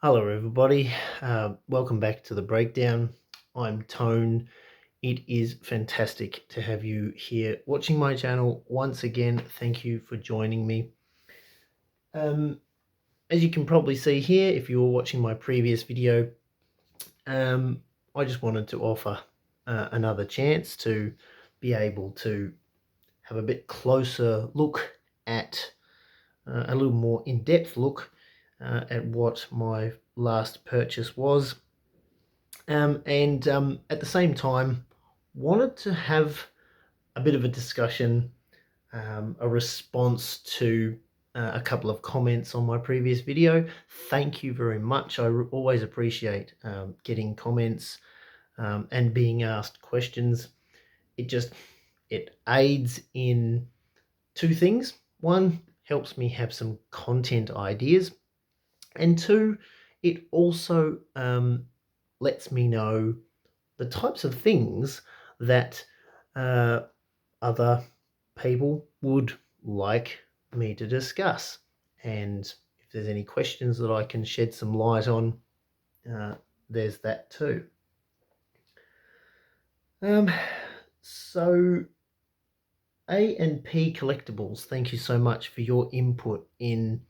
Hello, everybody. Welcome back to the breakdown. I'm Tone. It is fantastic to have you here watching my channel once again. Thank you for joining me. As you can probably see here, if you were watching my previous video, I just wanted to offer another chance to be able to have a bit closer look at a little more in-depth look at what my last purchase was. And at the same time, wanted to have a bit of a discussion, a response to a couple of comments on my previous video. Thank you very much. I always appreciate getting comments and being asked questions. It aids in two things. One, helps me have some content ideas, and two, it also lets me know the types of things that uh, other people would like me to discuss. And if there's any questions that I can shed some light on, uh, there's that too. Um, so A&P Collectibles, thank you so much for your input in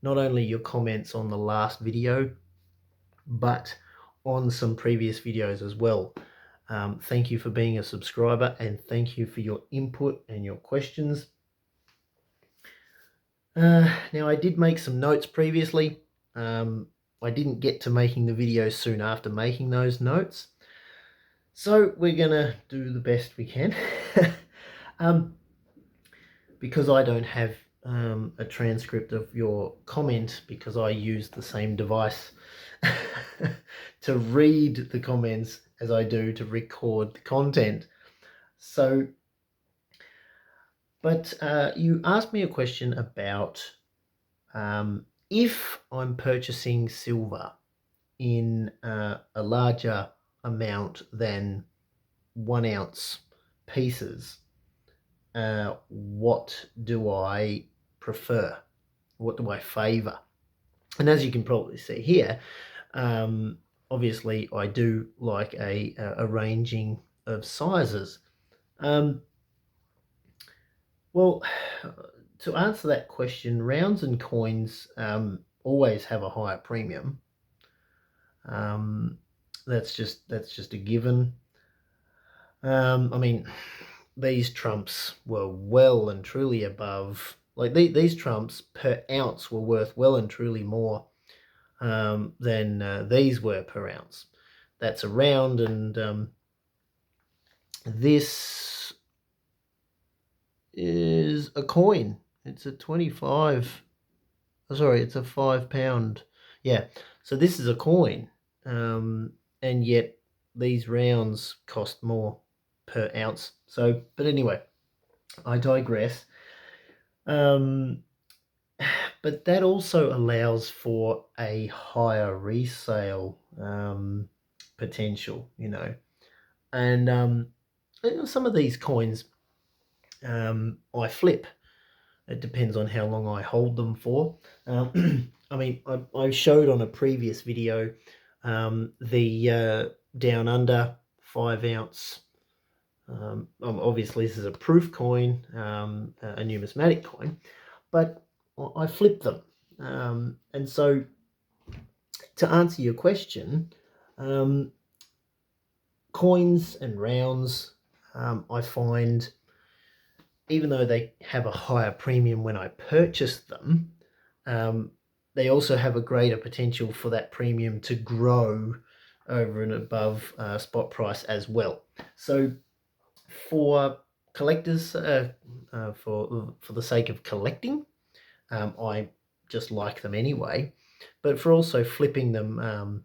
not only your comments on the last video, but on some previous videos as well. Thank you for being a subscriber, and thank you for your input and your questions. Now, I did make some notes previously. I didn't get to making the video soon after making those notes, so we're gonna do the best we can. Because I don't have a transcript of your comment, because I use the same device to read the comments as I do to record the content. So, but you asked me a question about if I'm purchasing silver in a larger amount than 1 ounce pieces, what do I prefer? What do I favour? And as you can probably see here, obviously I do like a ranging of sizes. Well, to answer that question, rounds and coins always have a higher premium. That's just a given. I mean, these trumps were well and truly above, like these trumps per ounce were worth well and truly more than these were per ounce. That's a round, and this is a coin. It's a 25. Sorry, it's a £5. Yeah, so this is a coin, and yet these rounds cost more per ounce. So, but anyway, I digress. But that also allows for a higher resale potential, and some of these coins I flip. It depends on how long I hold them for. I mean, I showed on a previous video the Down Under 5 ounce. Obviously, this is a proof coin, a numismatic coin, but I flip them. And so, to answer your question, coins and rounds, I find, even though they have a higher premium when I purchase them, they also have a greater potential for that premium to grow over and above spot price as well. So for collectors, for the sake of collecting, I just like them anyway. But for also flipping them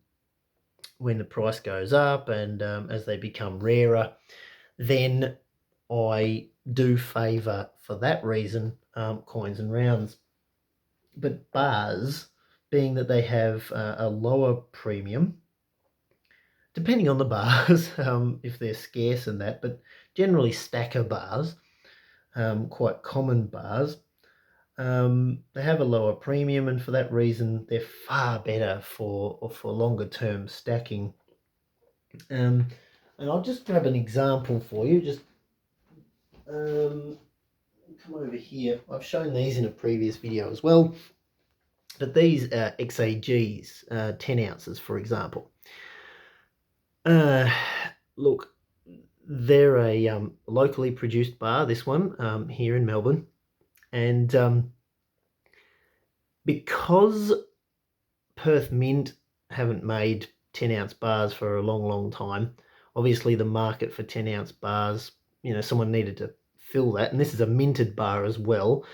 when the price goes up and as they become rarer, then I do favour, for that reason, coins and rounds. But bars, being that they have a lower premium, depending on the bars, if they're scarce and that, but generally stacker bars, quite common bars, They have a lower premium, and for that reason, they're far better for longer term stacking. And I'll just grab an example for you. Just come over here. I've shown these in a previous video as well. But these are XAGs, 10 ounces, for example. Look, they're a locally produced bar, this one, here in Melbourne. And because Perth Mint haven't made 10-ounce bars for a long, long time, obviously the market for 10-ounce bars, someone needed to fill that. And this is a minted bar as well.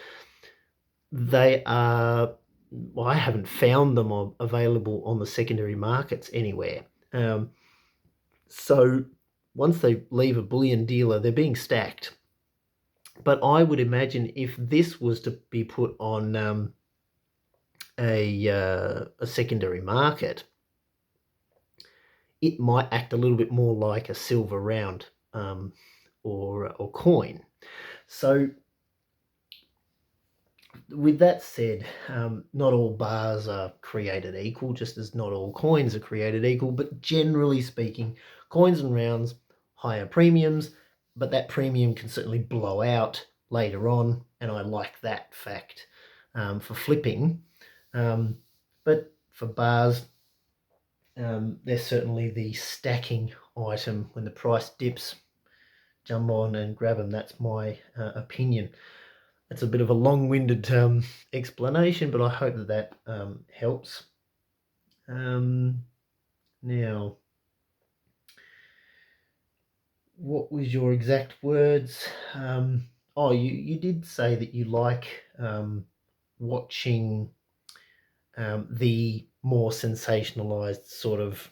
They are... Well, I haven't found them available on the secondary markets anywhere. So once they leave a bullion dealer, they're being stacked. But I would imagine if this was to be put on a secondary market, it might act a little bit more like a silver round or coin. So with that said, not all bars are created equal, just as not all coins are created equal. But generally speaking, coins and rounds, higher premiums, but that premium can certainly blow out later on, and I like that fact for flipping. But for bars, they're certainly the stacking item. When the price dips, jump on and grab them. That's my opinion. It's a bit of a long-winded explanation, but I hope that helps. Now, what was your exact words? You did say that you like watching the more sensationalized sort of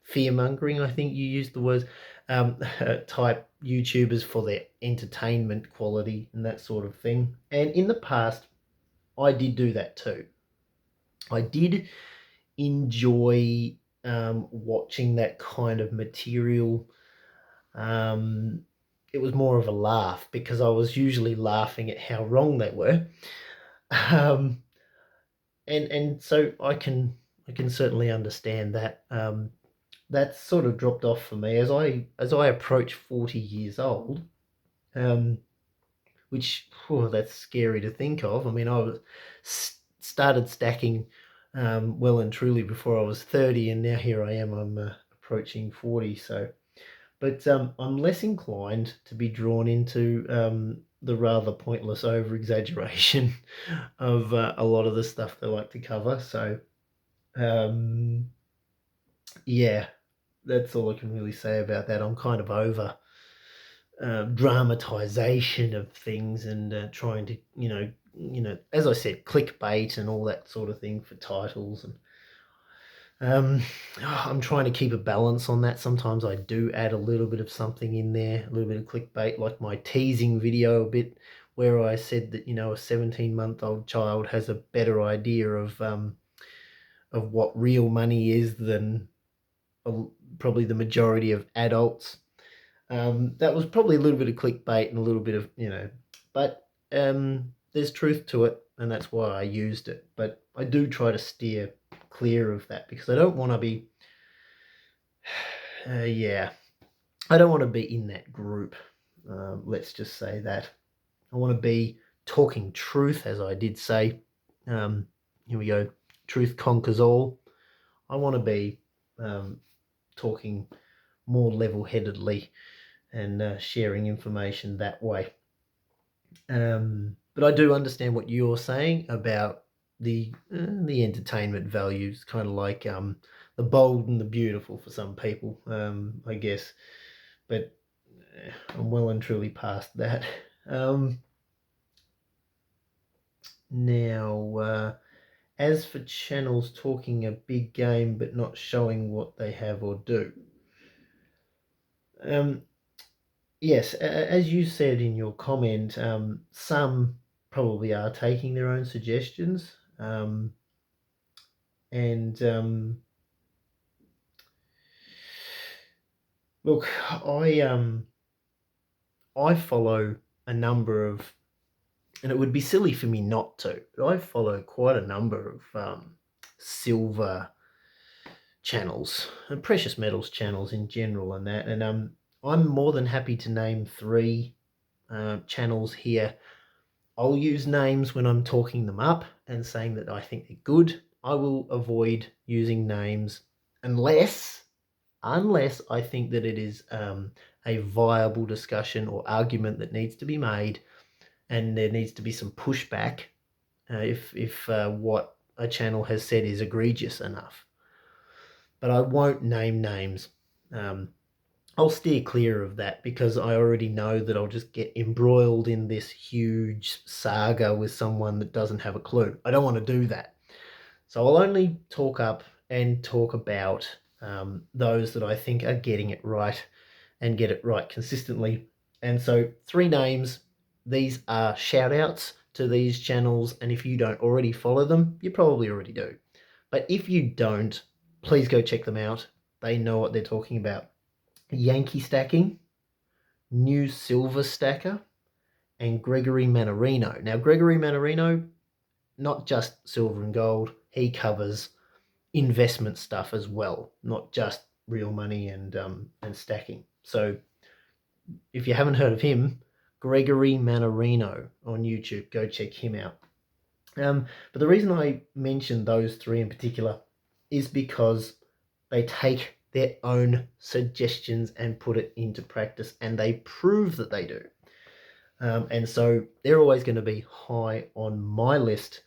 fear-mongering, I think you used the words, type YouTubers for their entertainment quality and that sort of thing. And in the past, I did do that too. I did enjoy watching that kind of material. It was more of a laugh because I was usually laughing at how wrong they were. And so I can certainly understand that. That's sort of dropped off for me as I approach 40 years old, which that's scary to think of. I mean, I started stacking well and truly before I was 30, and now here I am. I'm approaching 40. So, but I'm less inclined to be drawn into the rather pointless over exaggeration of a lot of the stuff they like to cover. So, yeah, that's all I can really say about that. I'm kind of over dramatization of things and trying to, as I said, clickbait and all that sort of thing for titles. And I'm trying to keep a balance on that. Sometimes I do add a little bit of something in there, a little bit of clickbait, like my teasing video a bit, where I said that, a 17-month-old child has a better idea of what real money is than probably the majority of adults. That was probably a little bit of clickbait and a little bit of, but there's truth to it, and that's why I used it. But I do try to steer clear of that because I don't want to be, I don't want to be in that group. Let's just say that. I want to be talking truth, as I did say. Here we go. Truth conquers all. I want to be talking more level-headedly and sharing information that way. But I do understand what you're saying about the entertainment values, kind of like the bold and the beautiful for some people, I guess. But I'm well and truly past that. Now, as for channels talking a big game but not showing what they have or do, yes, as you said in your comment, some probably are taking their own suggestions, and look, I follow a number of and it would be silly for me not to. But I follow quite a number of silver channels and precious metals channels in general, and that. And I'm more than happy to name three channels here. I'll use names when I'm talking them up and saying that I think they're good. I will avoid using names unless I think that it is a viable discussion or argument that needs to be made, and there needs to be some pushback if what a channel has said is egregious enough. But I won't name names. I'll steer clear of that because I already know that I'll just get embroiled in this huge saga with someone that doesn't have a clue. I don't want to do that. So I'll only talk up and talk about those that I think are getting it right and get it right consistently. And so 3 names, these are shout outs to these channels. And if you don't already follow them, you probably already do. But if you don't, please go check them out. They know what they're talking about. Yankee Stacking, New Silver Stacker, and Gregory Mannarino. Now, Gregory Mannarino, not just silver and gold, he covers investment stuff as well, not just real money and stacking. So if you haven't heard of him, Gregory Mannarino on YouTube, go check him out. But the reason I mention those 3 in particular is because they take their own suggestions and put it into practice, and they prove that they do. And so they're always going to be high on my list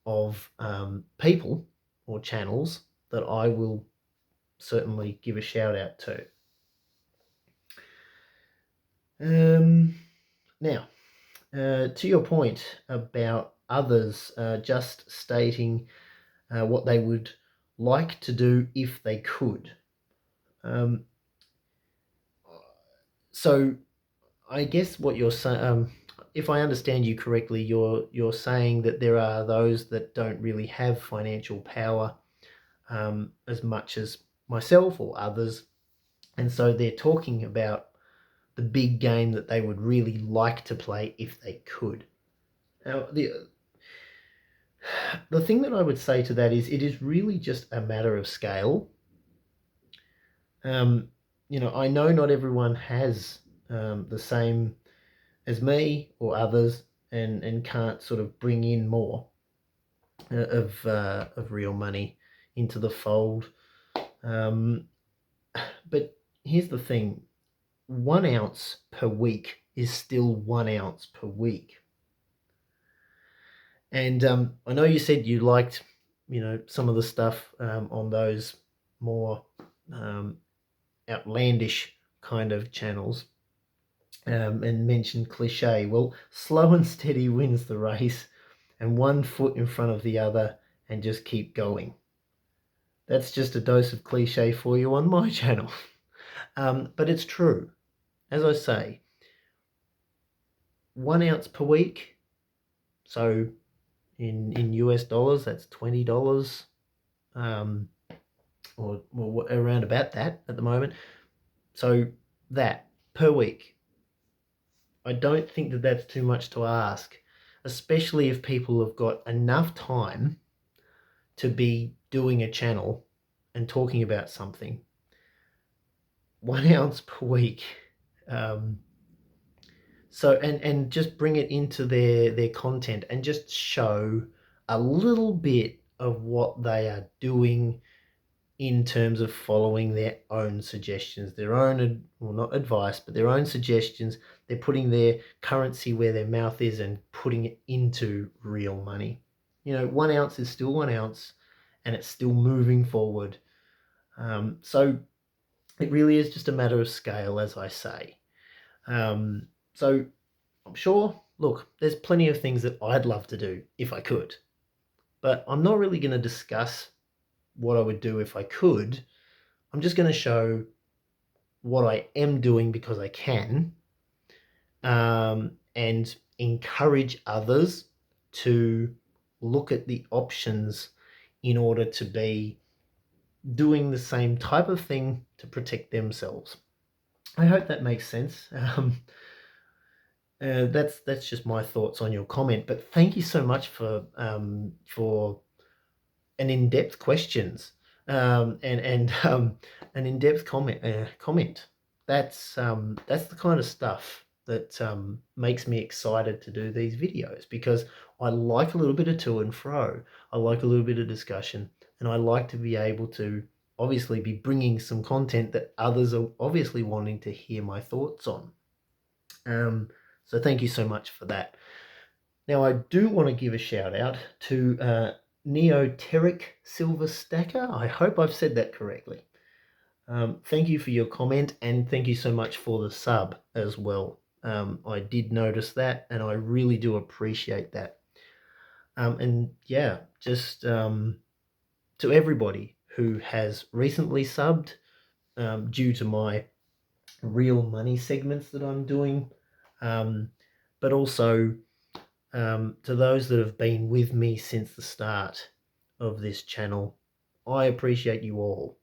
of people or channels that I will certainly give a shout out to. Now, to your point about others just stating what they would like to do if they could. So I guess what you're saying, if I understand you correctly, you're saying that there are those that don't really have financial power as much as myself or others, and so they're talking about the big game that they would really like to play if they could. Now, the thing that I would say to that is it is really just a matter of scale. I know not everyone has the same as me or others, and can't sort of bring in more of real money into the fold. But here's the thing: 1 ounce per week is still 1 ounce per week. And I know you said you liked, some of the stuff on those more outlandish kind of channels, and mentioned cliche. Well, slow and steady wins the race, and 1 foot in front of the other, and just keep going. That's just a dose of cliche for you on my channel. But it's true. As I say, 1 ounce per week. So in US dollars, that's $20, or around about that at the moment. So that per week. I don't think that that's too much to ask, especially if people have got enough time to be doing a channel and talking about something. 1 ounce per week. So and just bring it into their content and just show a little bit of what they are doing in terms of following their own suggestions, their own, well, not advice, but their own suggestions. They're putting their currency where their mouth is and putting it into real money. 1 ounce is still 1 ounce, and it's still moving forward. So it really is just a matter of scale, as I say. So I'm sure, look, there's plenty of things that I'd love to do if I could, but I'm not really going to discuss what I would do if I could. I'm just going to show what I am doing because I can, and encourage others to look at the options in order to be doing the same type of thing to protect themselves. I hope that makes sense. That's just my thoughts on your comment. But thank you so much for an in-depth questions, and an in-depth comment. That's the kind of stuff that makes me excited to do these videos, because I like a little bit of to and fro. I like a little bit of discussion, and I like to be able to obviously be bringing some content that others are obviously wanting to hear my thoughts on. So thank you so much for that. Now, I do want to give a shout out to Neoteric Silver Stacker. I hope I've said that correctly. Thank you for your comment, and thank you so much for the sub as well. I did notice that, and I really do appreciate that. And yeah, just to everybody who has recently subbed, due to my real money segments that I'm doing, but also to those that have been with me since the start of this channel. I appreciate you all.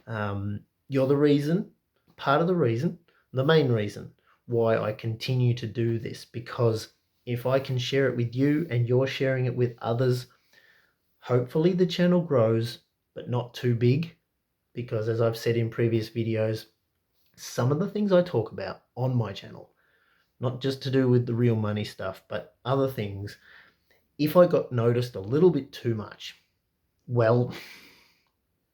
You're the reason, part of the reason, the main reason why I continue to do this, because if I can share it with you and you're sharing it with others, hopefully the channel grows, but not too big, because as I've said in previous videos, some of the things I talk about on my channel, not just to do with the real money stuff, but other things, if I got noticed a little bit too much, well,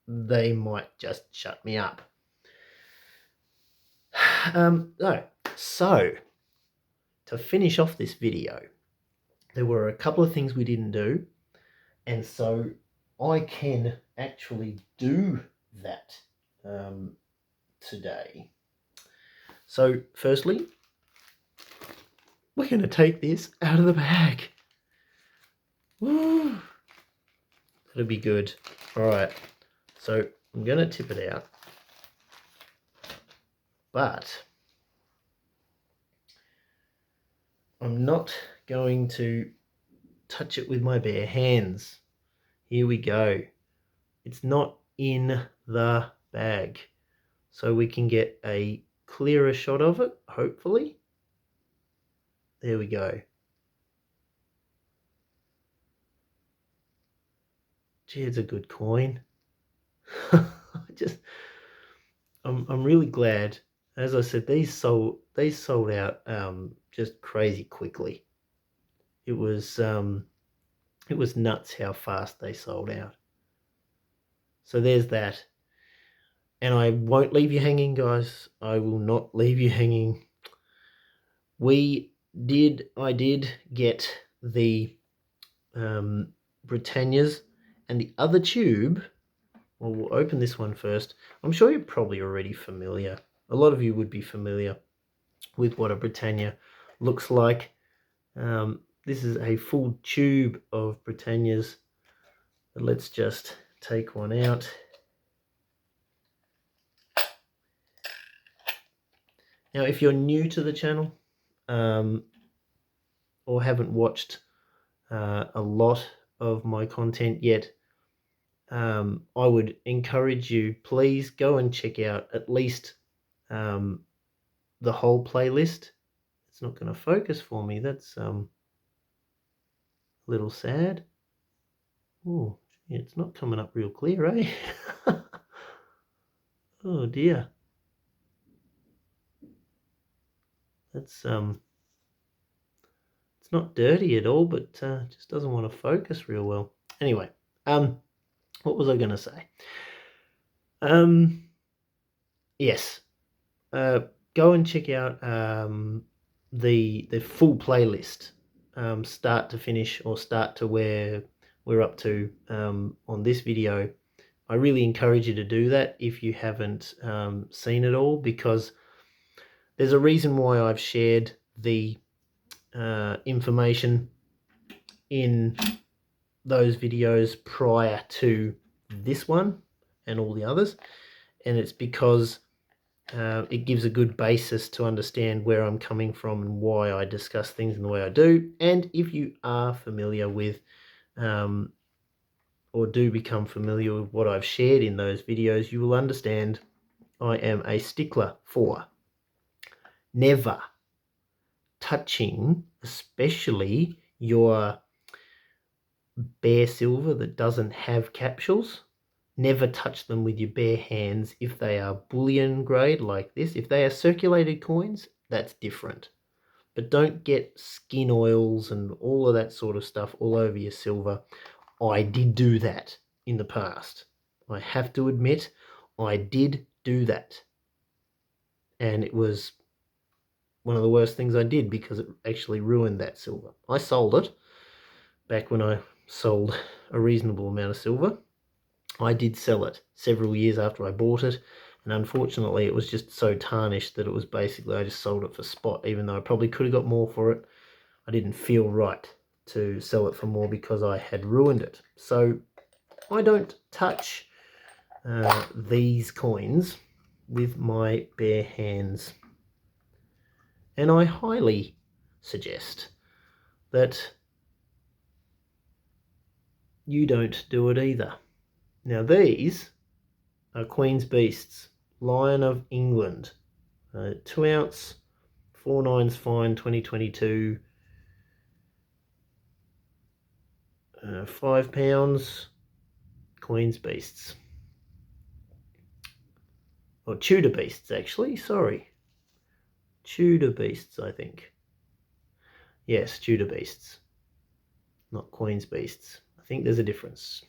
they might just shut me up. So, to finish off this video, there were a couple of things we didn't do, and so I can actually do that today. So, firstly, we're going to take this out of the bag. Woo! That'll be good. All right, so I'm going to tip it out, but I'm not going to touch it with my bare hands. Here we go. It's not in the bag, so we can get a clearer shot of it, hopefully. There we go. Gee, it's a good coin. I'm really glad. As I said, these sold out just crazy quickly. It was nuts how fast they sold out. So there's that. And I won't leave you hanging, guys. I will not leave you hanging. I did get the Britannias, and the other tube. Well, we'll open this one first. I'm sure you're probably already familiar. A lot of you would be familiar with what a Britannia looks like. This is a full tube of Britannias. Let's just take one out. Now, if you're new to the channel, or haven't watched a lot of my content yet, I would encourage you, please go and check out at least the whole playlist. It's not going to focus for me. That's a little sad. Oh, it's not coming up real clear, eh? Oh dear. That's it's not dirty at all, but just doesn't want to focus real well. Anyway, what was I going to say? Yes, go and check out the full playlist, start to finish, or start to where we're up to on this video. I really encourage you to do that if you haven't seen it all, because there's a reason why I've shared the information in those videos prior to this one and all the others, and it's because it gives a good basis to understand where I'm coming from and why I discuss things in the way I do. And if you are familiar with or do become familiar with what I've shared in those videos, you will understand I am a stickler for never, touching, especially your bare silver that doesn't have capsules. Never touch them with your bare hands if they are bullion grade like this. If they are circulated coins, that's different. But don't get skin oils and all of that sort of stuff all over your silver. I did do that in the past. I have to admit, I did do that. And it was one of the worst things I did because it actually ruined that silver. I sold it back when I sold a reasonable amount of silver. I did sell it several years after I bought it, and unfortunately it was just so tarnished that it was basically, I just sold it for spot, even though I probably could have got more for it. I didn't feel right to sell it for more because I had ruined it. So I don't touch these coins with my bare hands. And I highly suggest that you don't do it either. Now these are Queen's Beasts, Lion of England, 2 ounce, 4 nines fine, 2022, 5 pounds, Queen's Beasts. Or Tudor Beasts, actually, sorry. Tudor Beasts, I think. Yes, Tudor Beasts, not Queen's Beasts. I think there's a difference.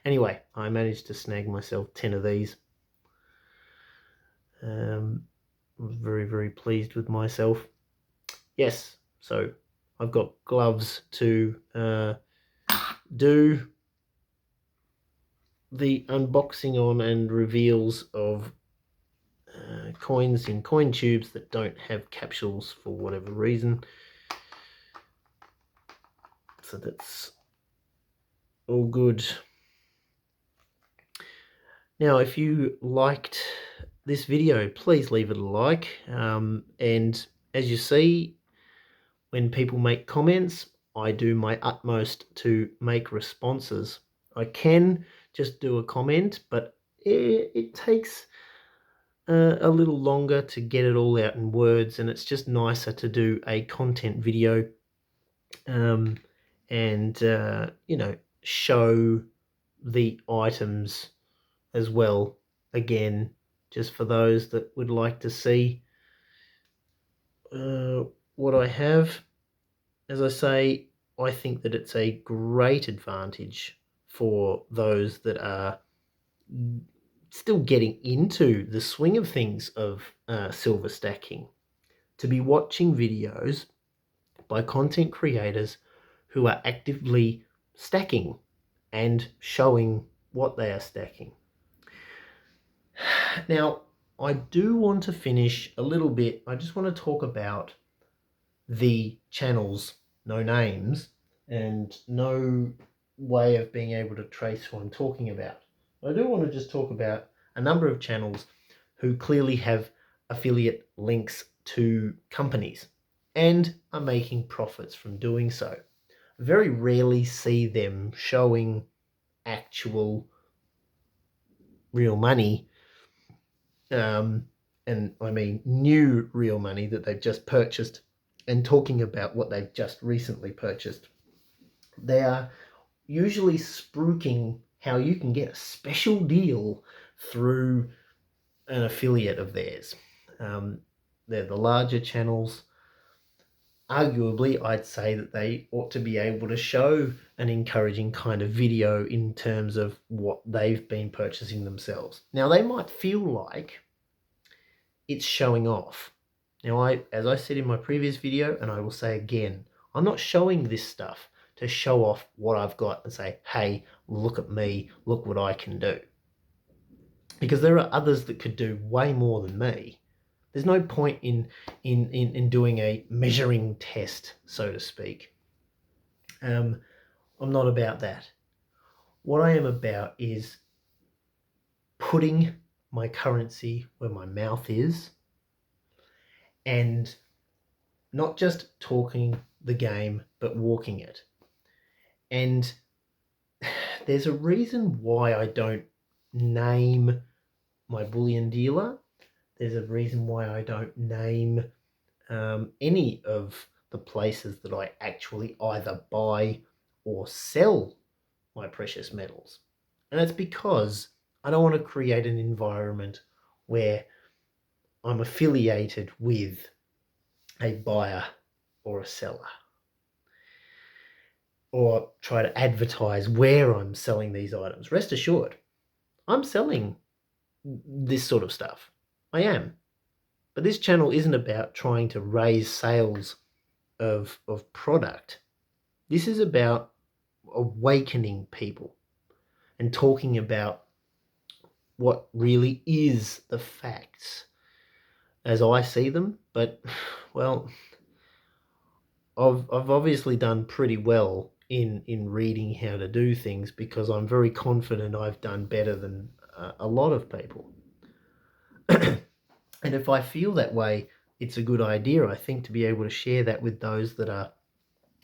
Anyway, I managed to snag myself 10 of these. I was very, very pleased with myself. Yes, so I've got gloves to do the unboxing on and reveals of coins in coin tubes that don't have capsules for whatever reason. So that's all good. Now, if you liked this video, please leave it a like. And as you see, when people make comments, I do my utmost to make responses. I can just do a comment, but it takes a little longer to get it all out in words, and it's just nicer to do a content video and you know, show the items as well, again, just for those that would like to see what I have. As I say, I think that it's a great advantage for those that are still getting into the swing of things of silver stacking, to be watching videos by content creators who are actively stacking and showing what they are stacking. Now, I do want to finish a little bit. I just want to talk about the channels, no names, and no way of being able to trace who I'm talking about. I do want to just talk about a number of channels who clearly have affiliate links to companies and are making profits from doing so. I very rarely see them showing actual real money, and I mean new real money that they've just purchased, and talking about what they've just recently purchased. They are usually spruiking how you can get a special deal through an affiliate of theirs. They're the larger channels. Arguably, I'd say that they ought to be able to show an encouraging kind of video in terms of what they've been purchasing themselves. Now, they might feel like it's showing off. Now, as I said in my previous video, and I will say again, I'm not showing this stuff to show off what I've got and say, hey, look at me, look what I can do. Because there are others that could do way more than me. There's no point in doing a measuring test, so to speak. I'm not about that. What I am about is putting my currency where my mouth is, and not just talking the game, but walking it. And there's a reason why I don't name my bullion dealer. There's a reason why I don't name any of the places that I actually either buy or sell my precious metals. And it's because I don't want to create an environment where I'm affiliated with a buyer or a seller, or try to advertise where I'm selling these items. Rest assured, I'm selling this sort of stuff. I am. But this channel isn't about trying to raise sales of product. This is about awakening people and talking about what really is the facts as I see them. But, well, I've obviously done pretty well in reading how to do things, because I'm very confident I've done better than a lot of people. And if I feel that way, it's a good idea, I think, to be able to share that with those that are,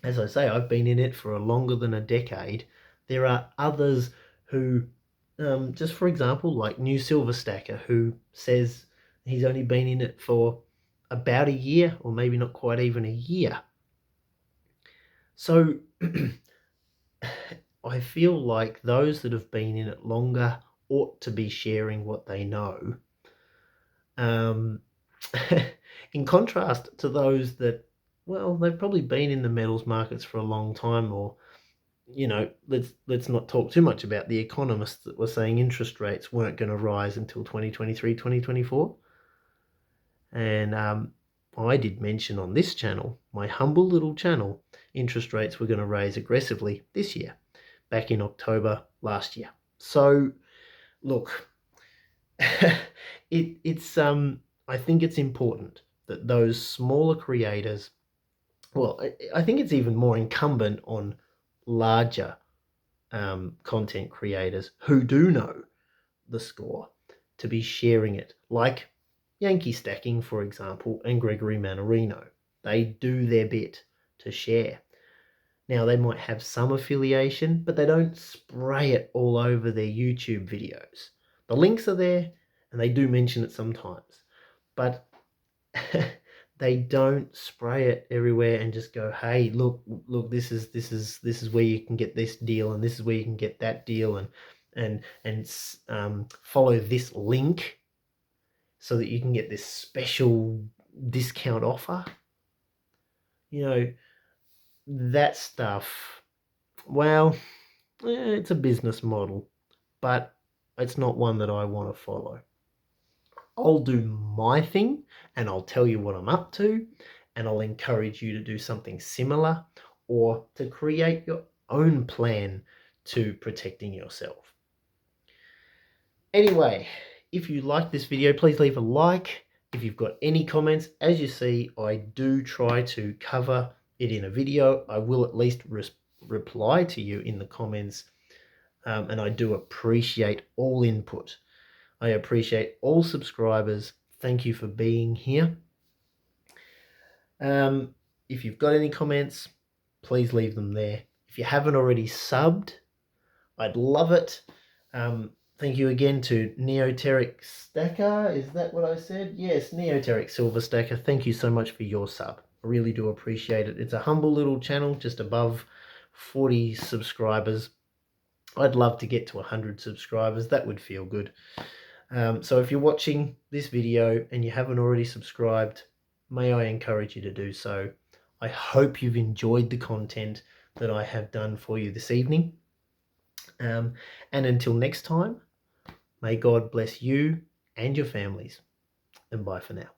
as I say, I've been in it for longer than a decade. There are others who, just for example, like New Silver Stacker, who says he's only been in it for about a year, or maybe not quite even a year. So I feel like those that have been in it longer ought to be sharing what they know. In contrast to those that, well, they've probably been in the metals markets for a long time, or, let's not talk too much about the economists that were saying interest rates weren't going to rise until 2023, 2024. And I did mention on this channel, my humble little channel, interest rates were going to raise aggressively this year, back in October last year. So, look, it's I think it's important that those smaller creators, well, I think it's even more incumbent on larger content creators who do know the score to be sharing it, like Yankee Stacking, for example, and Gregory Mannarino. They do their bit to share. Now, they might have some affiliation, but they don't spray it all over their YouTube videos. The links are there, and they do mention it sometimes, but they don't spray it everywhere and just go, hey, look, this is where you can get this deal, and this is where you can get that deal, and follow this link so that you can get this special discount offer. That stuff, well, it's a business model, but it's not one that I want to follow. I'll do my thing, and I'll tell you what I'm up to, and I'll encourage you to do something similar, or to create your own plan to protecting yourself. Anyway, if you like this video, please leave a like. If you've got any comments, as you see, I do try to cover it in a video. I will at least reply to you in the comments, and I do appreciate all input. I appreciate all subscribers. Thank you for being here. If you've got any comments, please leave them there. If you haven't already subbed, I'd love it. Thank you again to Neoteric Stacker. Is that what I said? Yes, Neoteric Silver Stacker. Thank you so much for your sub. I really do appreciate it. It's a humble little channel, just above 40 subscribers. I'd love to get to 100 subscribers. That would feel good. So if you're watching this video and you haven't already subscribed, may I encourage you to do so. I hope you've enjoyed the content that I have done for you this evening. And until next time, may God bless you and your families. And bye for now.